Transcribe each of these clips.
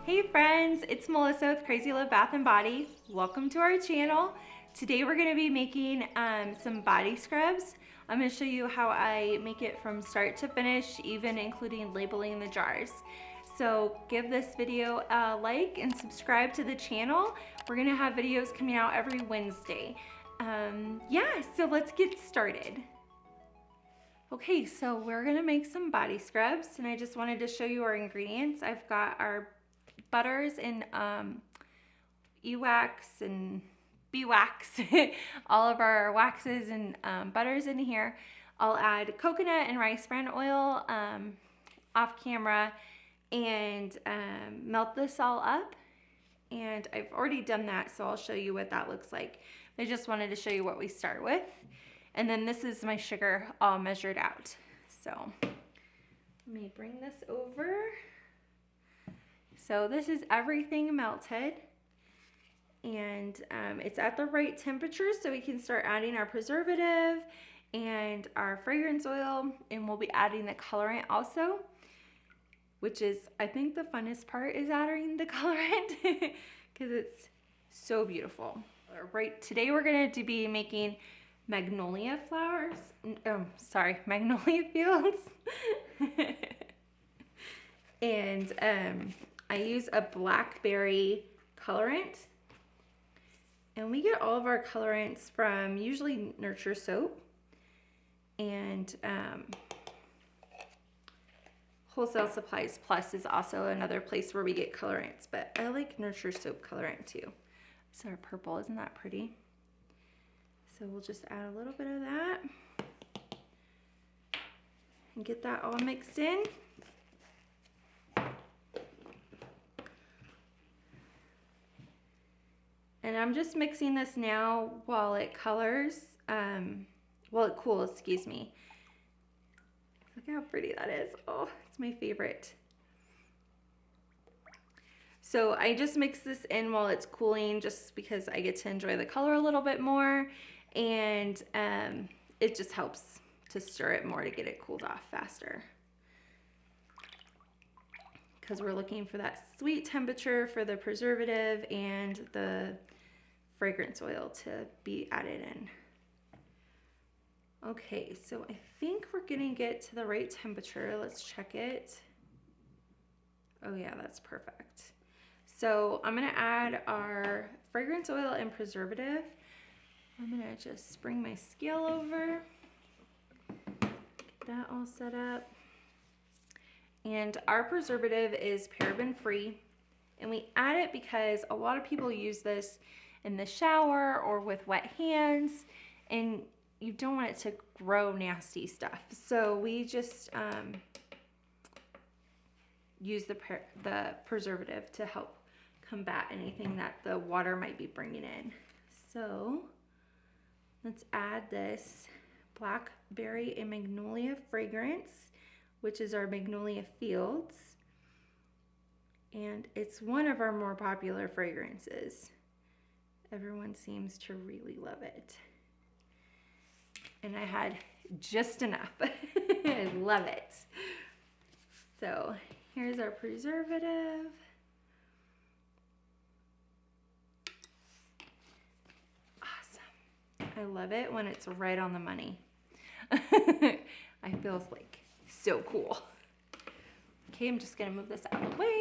Hey friends, it's Melissa with Crazy Love Bath and Body. Welcome to our channel. Today we're going to be making some body scrubs. I'm going to show you how I make it from start to finish, even including labeling the jars. So give this video a like and subscribe to the channel. We're going to have videos coming out every Wednesday. So let's get started. Okay, so we're going to make some body scrubs, and I just wanted to show you our ingredients. I've got our butters and e-wax and beeswax, all of our waxes and butters in here. I'll add coconut and rice bran oil off camera and melt this all up. And I've already done that, so I'll show you what that looks like. I just wanted to show you what we start with. And then this is my sugar all measured out. So let me bring this over. So this is everything melted, and it's at the right temperature, so we can start adding our preservative and our fragrance oil, and we'll be adding the colorant also, which is, I think, the funnest part is adding the colorant because it's so beautiful. Right, today we're going to be making Magnolia Fields. And I use a blackberry colorant, and we get all of our colorants from usually Nurture Soap and Wholesale Supplies Plus is also another place where we get colorants, but I like Nurture Soap colorant too. So our purple, isn't that pretty? So we'll just add a little bit of that and get that all mixed in. And I'm just mixing this now while it colors, while it cools, excuse me. Look how pretty that is. Oh, it's my favorite. So I just mix this in while it's cooling just because I get to enjoy the color a little bit more, and it just helps to stir it more to get it cooled off faster. Because we're looking for that sweet temperature for the preservative and the fragrance oil to be added in. Okay, so I think we're gonna get to the right temperature. Let's check it. Oh yeah, that's perfect. So I'm gonna add our fragrance oil and preservative. I'm gonna just bring my scale over, get that all set up. And our preservative is paraben free, and we add it because a lot of people use this in the shower or with wet hands, and you don't want it to grow nasty stuff. So we just use the preservative to help combat anything that the water might be bringing in. So let's add this blackberry and magnolia fragrance, which is our Magnolia Fields, and it's one of our more popular fragrances. Everyone seems to really love it. And I had just enough. I love it. So here's our preservative. Awesome. I love it when it's right on the money. I feel like so cool. Okay, I'm just gonna move this out of the way.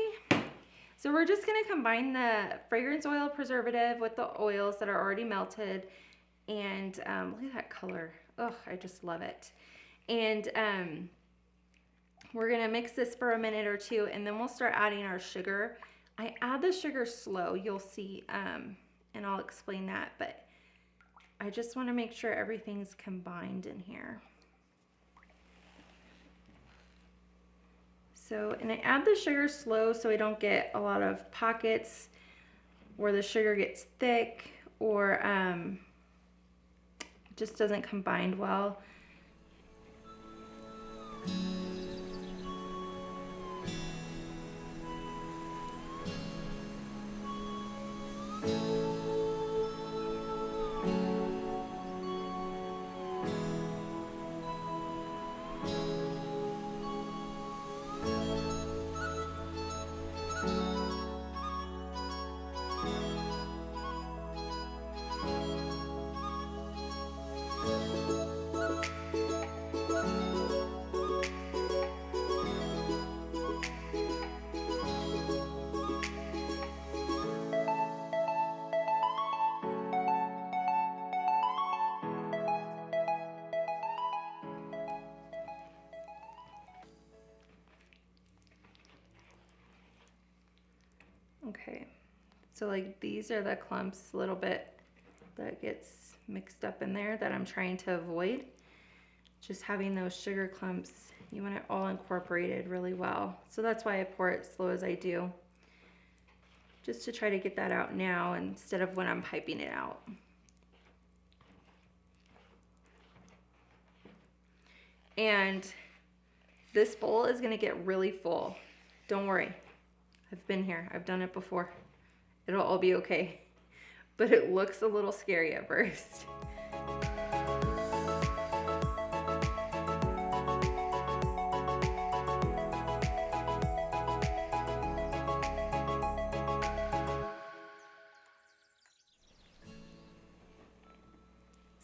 So we're just gonna combine the fragrance oil preservative with the oils that are already melted, and look at that color. Oh, I just love it. And we're gonna mix this for a minute or two, and then we'll start adding our sugar. I add the sugar slow, you'll see, and I'll explain that, but I just wanna make sure everything's combined in here. So, and I add the sugar slow so I don't get a lot of pockets where the sugar gets thick or just doesn't combine well. Okay, so like these are the clumps a little bit that gets mixed up in there that I'm trying to avoid. Just having those sugar clumps, you want it all incorporated really well. So that's why I pour it slow as I do, just to try to get that out now instead of when I'm piping it out. And this bowl is gonna get really full. Don't worry, I've been here, I've done it before. It'll all be okay. But it looks a little scary at first.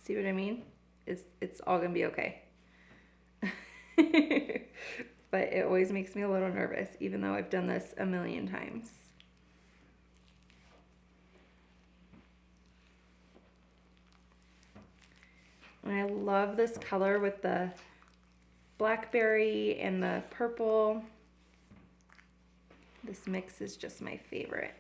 See what I mean? It's all gonna be okay. But it always makes me a little nervous, even though I've done this a million times. And I love this color with the blackberry and the purple. This mix is just my favorite.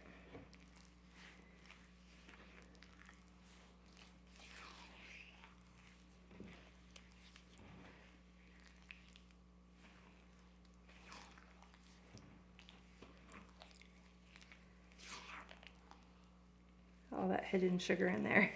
All that hidden sugar in there.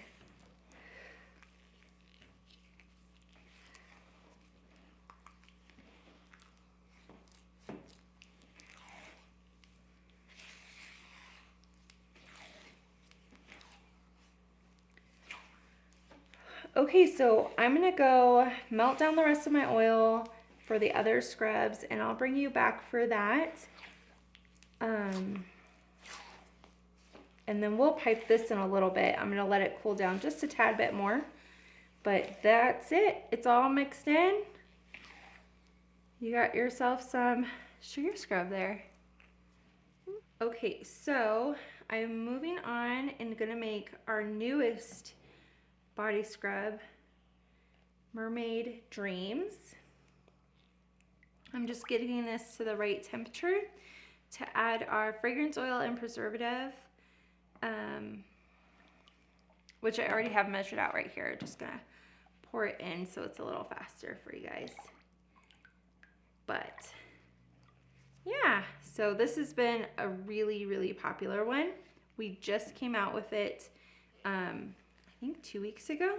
Okay, so I'm gonna go melt down the rest of my oil for the other scrubs, and I'll bring you back for that. And then we'll pipe this in a little bit. I'm gonna let it cool down just a tad bit more, but that's it. It's all mixed in. You got yourself some sugar scrub there. Okay, so I'm moving on and gonna make our newest body scrub, Mermaid Dreams. I'm just getting this to the right temperature to add our fragrance oil and preservative, which I already have measured out right here. Just gonna pour it in so it's a little faster for you guys. But yeah, so this has been a really, really popular one. We just came out with it, I think 2 weeks ago,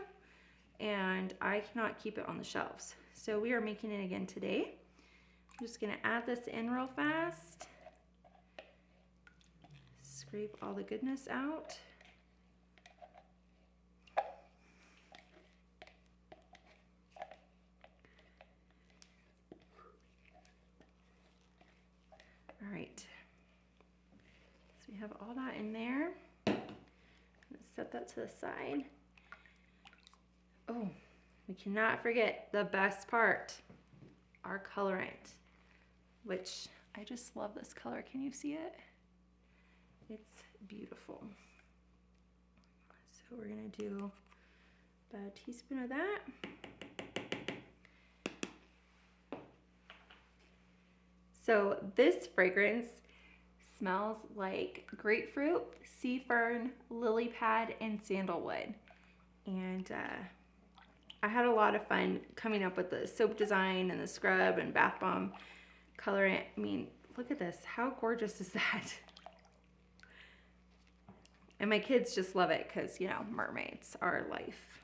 and I cannot keep it on the shelves. So we are making it again today. I'm just gonna add this in real fast. Scrape all the goodness out. All right, so we have all that in there. Let's set that to the side. Oh, we cannot forget the best part, our colorant, which I just love this color. Can you see it? It's beautiful. So we're gonna do about a teaspoon of that. So this fragrance smells like grapefruit, sea fern, lily pad, and sandalwood. And I had a lot of fun coming up with the soap design and the scrub and bath bomb colorant. I mean, look at this. How gorgeous is that? And my kids just love it because, you know, mermaids are life.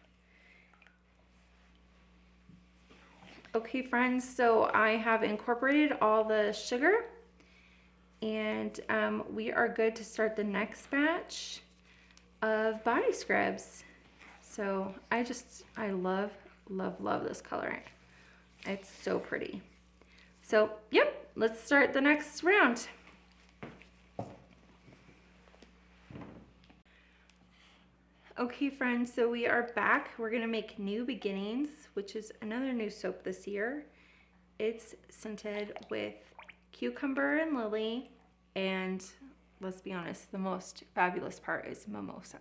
Okay, friends, so I have incorporated all the sugar, and we are good to start the next batch of body scrubs. So I love, love, love this colorant. It's so pretty. So, yep, let's start the next round. Okay, friends, so we are back. We're gonna make New Beginnings, which is another new soap this year. It's scented with cucumber and lily, and let's be honest, the most fabulous part is mimosa.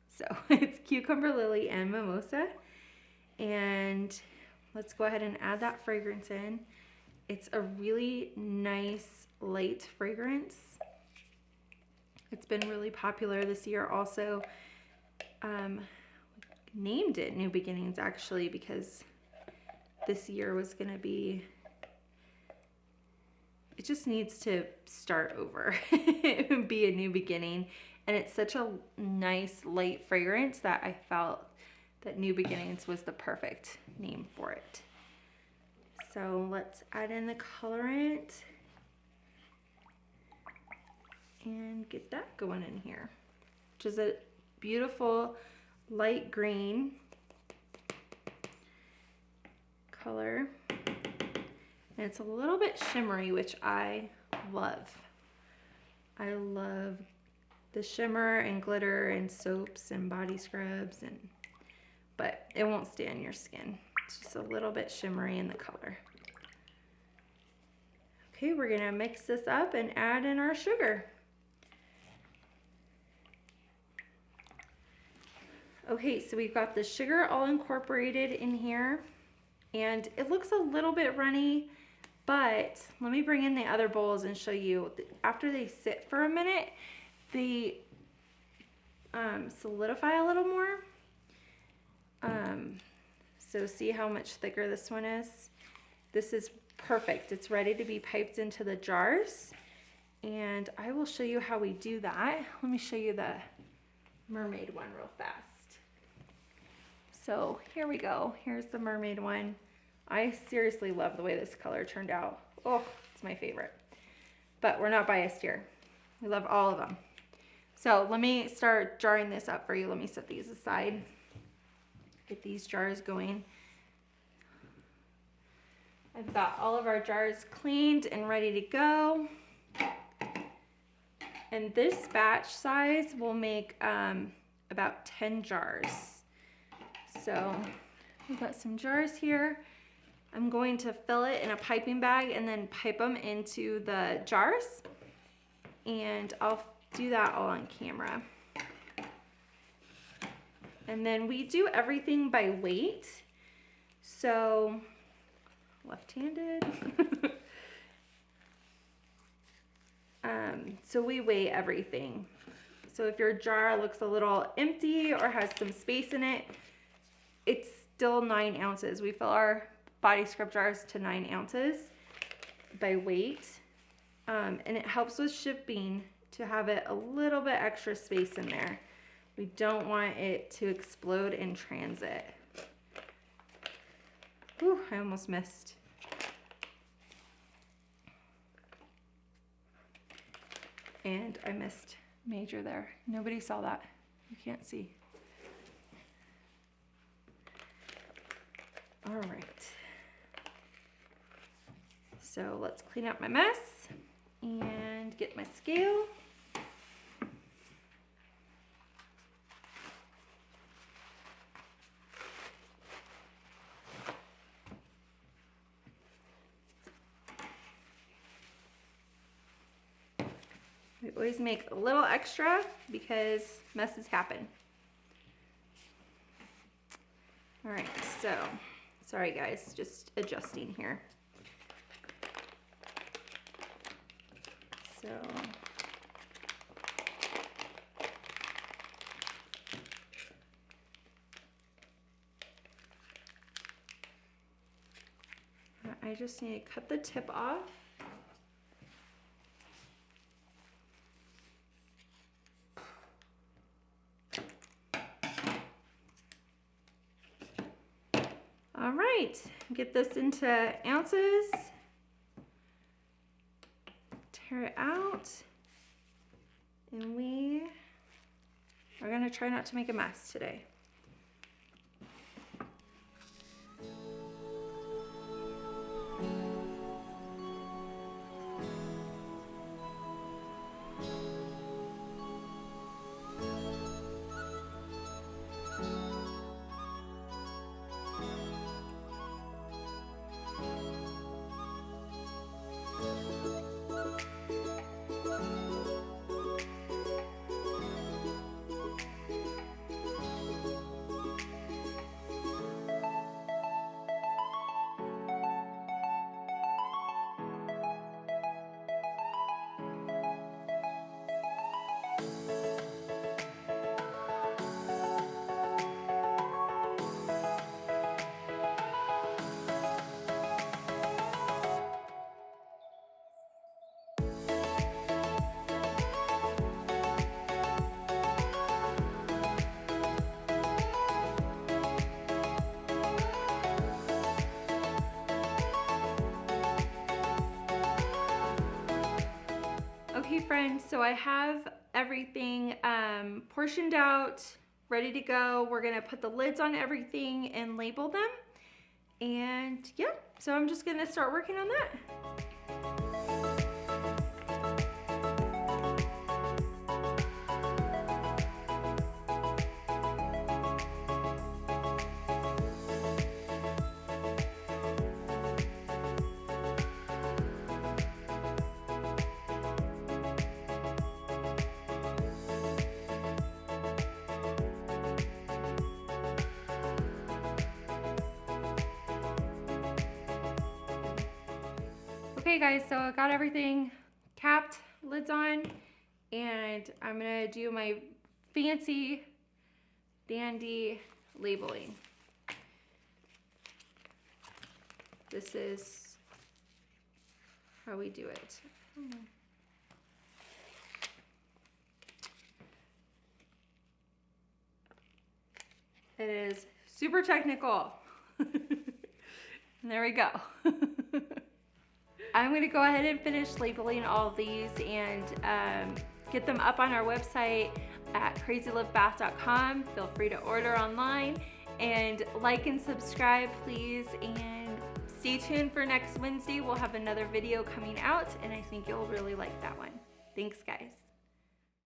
So it's cucumber, lily, and mimosa. And let's go ahead and add that fragrance in. It's a really nice, light fragrance. It's been really popular this year also. Named it New Beginnings actually because this year was going to be, it just needs to start over. It would be a new beginning. And it's such a nice light fragrance that I felt that New Beginnings was the perfect name for it. So let's add in the colorant and get that going in here, which is a beautiful light green color. And it's a little bit shimmery, which I love. I love the shimmer and glitter and soaps and body scrubs, but it won't stay on your skin. It's just a little bit shimmery in the color. Okay, we're gonna mix this up and add in our sugar. Okay, so we've got the sugar all incorporated in here, and it looks a little bit runny, but let me bring in the other bowls and show you. After they sit for a minute, they solidify a little more. So see how much thicker this one is? This is perfect. It's ready to be piped into the jars, and I will show you how we do that. Let me show you the mermaid one real fast. So here we go. Here's the mermaid one. I seriously love the way this color turned out. Oh, it's my favorite. But we're not biased here. We love all of them. So let me start jarring this up for you. Let me set these aside. Get these jars going. I've got all of our jars cleaned and ready to go. And this batch size will make about 10 jars. So we've got some jars here. I'm going to fill it in a piping bag and then pipe them into the jars. And I'll do that all on camera. And then we do everything by weight. So left-handed. So we weigh everything. So if your jar looks a little empty or has some space in it, it's still 9 ounces. We fill our body scrub jars to 9 ounces by weight. And it helps with shipping to have it a little bit extra space in there. We don't want it to explode in transit. Whew, I almost missed. And I missed major there. Nobody saw that. You can't see. All right. So let's clean up my mess and get my scale. We always make a little extra because messes happen. All right, so sorry guys, just adjusting here. So I just need to cut the tip off. All right, get this into ounces, tear it out, and we are gonna try not to make a mess today. friends, so I have everything portioned out, ready to go. We're gonna put the lids on everything and label them. And yeah, so I'm just gonna start working on that. Okay guys, so I got everything capped, lids on, and I'm gonna do my fancy dandy labeling. This is how we do it. It is super technical. There we go. I'm going to go ahead and finish labeling all of these and get them up on our website at crazylivebath.com. Feel free to order online, and like and subscribe please, and stay tuned for next Wednesday. We'll have another video coming out and I think you'll really like that one. Thanks guys.